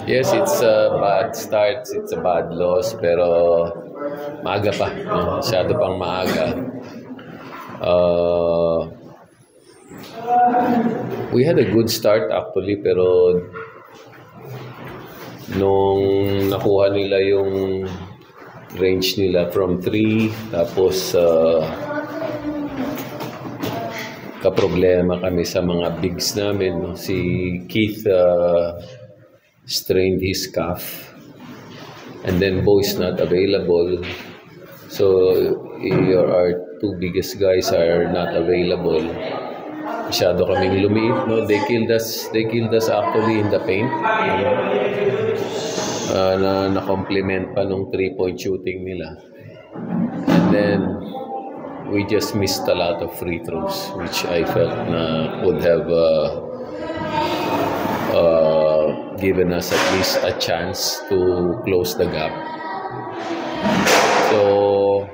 Yes, it's a bad start, it's a bad loss, pero maaga pa, no? Masyado pang maaga. We had a good start actually, pero nung nakuha nila yung range nila from 3, tapos kaproblema kami sa mga bigs namin, no? Si Keith strained his calf, and then Bo is not available, so our two biggest guys are not available. Masyado kaming lumiit, no? They killed us actually in the paint. Na-compliment pa nung 3-point shooting nila, and then we just missed a lot of free throws, which I felt would have given us at least a chance to close the gap. So,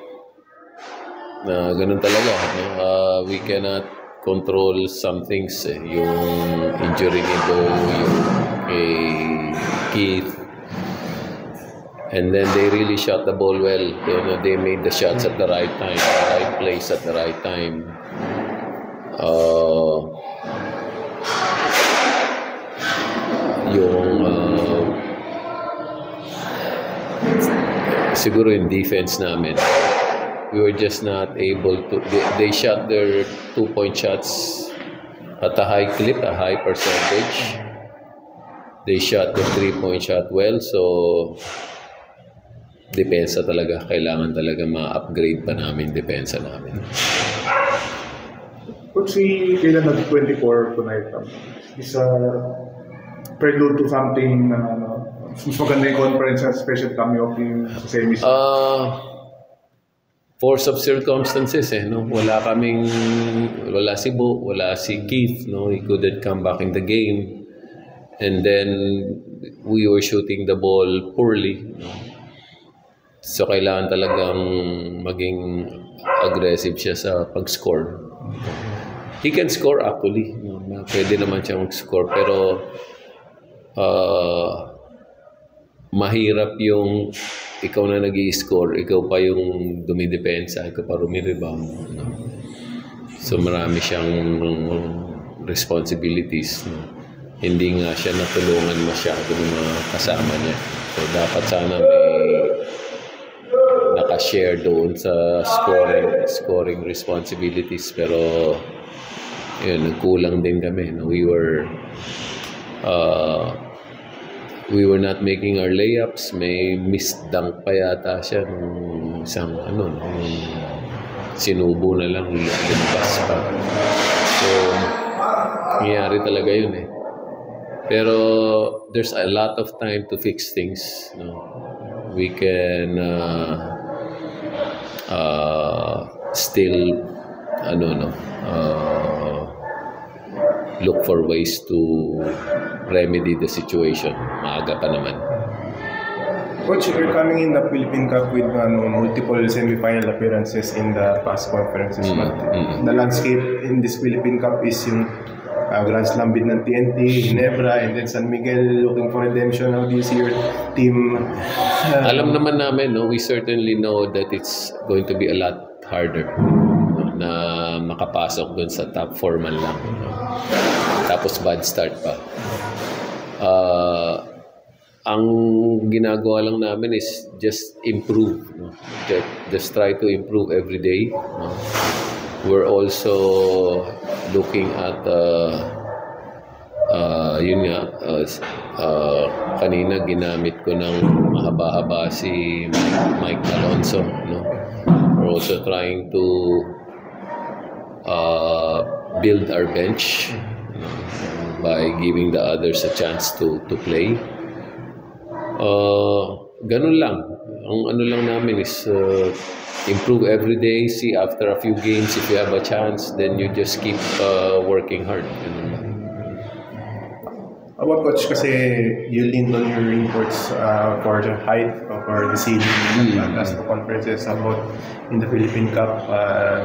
ganun talaga. No? We cannot control some things. Yung injury ni Bo, yung Keith. And then they really shot the ball well. You know, they made the shots at the right time, the right place at the right time. Siguro yung defense namin, we were just not able to. They shot their 2-point shots at a high clip, a high percentage. They shot the 3-point shot well, so depensa talaga. Kailangan talaga ma-upgrade pa namin depensa namin. Could see kailan nag-24 tonight? Is prelude to something mas maganda yung conference, especially coming off yung semis? Force of circumstances, no? Wala si Bo, wala si Keith, no? He couldn't come back in the game. And then we were shooting the ball poorly, no? So, kailangan talagang maging aggressive siya sa pag-score. He can score actually. No? Pwede naman siyang mag-score. Pero, mahirap yung ikaw na nag-i-score, ikaw pa yung dumidepensa, ikaw pa rumi-rebound. No? So, marami siyang responsibilities. No? Hindi nga siya natulungan masyado ng mga kasama niya. So, dapat sana may naka-share doon sa scoring responsibilities, pero yun, nagkulang din kami. No? We were not making our layups. May missed dunk pa yata siya nung isang sinubo na lang, lumabas pa. So, nangyari talaga yun eh. Pero there's a lot of time to fix things. No? We can still look for ways to remedy the situation. Maaga pa naman. Coach, you're coming in the Philippine Cup with multiple semi-final appearances in the past conferences. But the landscape in this Philippine Cup is yung Grand Slam bid ng TNT, Ginebra, and then San Miguel looking for redemption. How do you see your team? Alam naman namin, no? We certainly know that it's going to be a lot harder, no? Na makapasok dun sa top 4 man lang. No? Tapos bad start pa. Ang ginagawa lang namin is just improve. No? Just try to improve every day. No? We're also looking at yun nga, kanina ginamit ko ng mahaba-haba si Mike Alonso, no? We're also trying to build our bench, no? By giving the others a chance to play. Ganun lang. Ang ano lang namin is improve every day. See, after a few games, if you have a chance, then you just keep working hard. About Coach, kasi you leaned on your reports for the height or the ceiling as the conferences about in the Philippine Cup.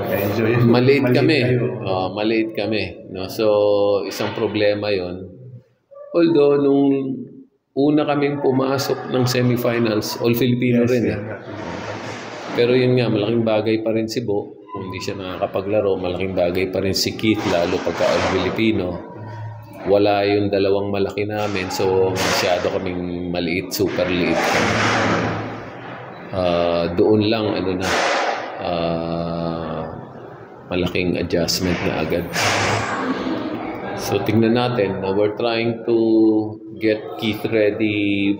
Enjoy. Maliit kami. No? So, isang problema yon. Although, nung una kaming pumasok ng semifinals, all-Filipino rin eh. Pero yun nga, malaking bagay pa rin si Bo. Kung hindi siya nakakapaglaro, malaking bagay pa rin si Keith, lalo pagka all-Filipino. Wala yung dalawang malaki namin, so masyado kaming maliit, super liit. Doon lang, malaking adjustment na agad. So tingnan natin, we're trying to get Keith ready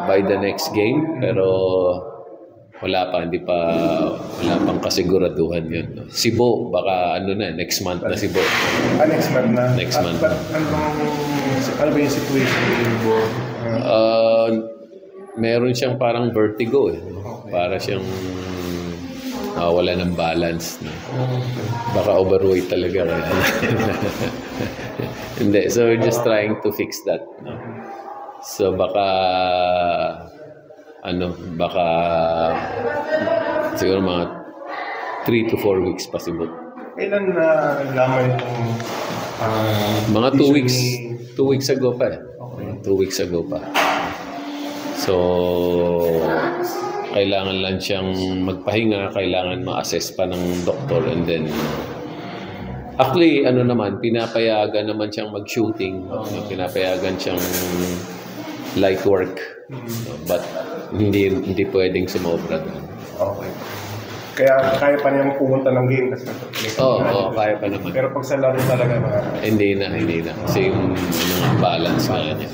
by the next game, pero wala pang kasiguraduhan yun. No? Si Bo, baka next month na si Bo. Next month na? Next month. Ano ba yung situation ni Bo? Meron siyang parang vertigo eh. Okay. Para siyang wala ng balance. No? Baka overweight talaga. Hindi. So we're just trying to fix that. No? So baka siguro mga 3 to 4 weeks pa siguro. Kailan na nalaman itong mga 2 weeks. 2 weeks ago pa eh. Okay. 2 weeks ago pa. So, kailangan lang siyang magpahinga, kailangan ma-assess pa ng doktor, and then actually, pinapayagan naman siyang mag-shooting. Pinapayagan siyang light work. But hindi pwedeng sumobra doon. Okay. Kaya pa niya pumunta ng game kasi kaya pa naman. Pero pag sa laro talaga hindi na kasi yung balance na niya.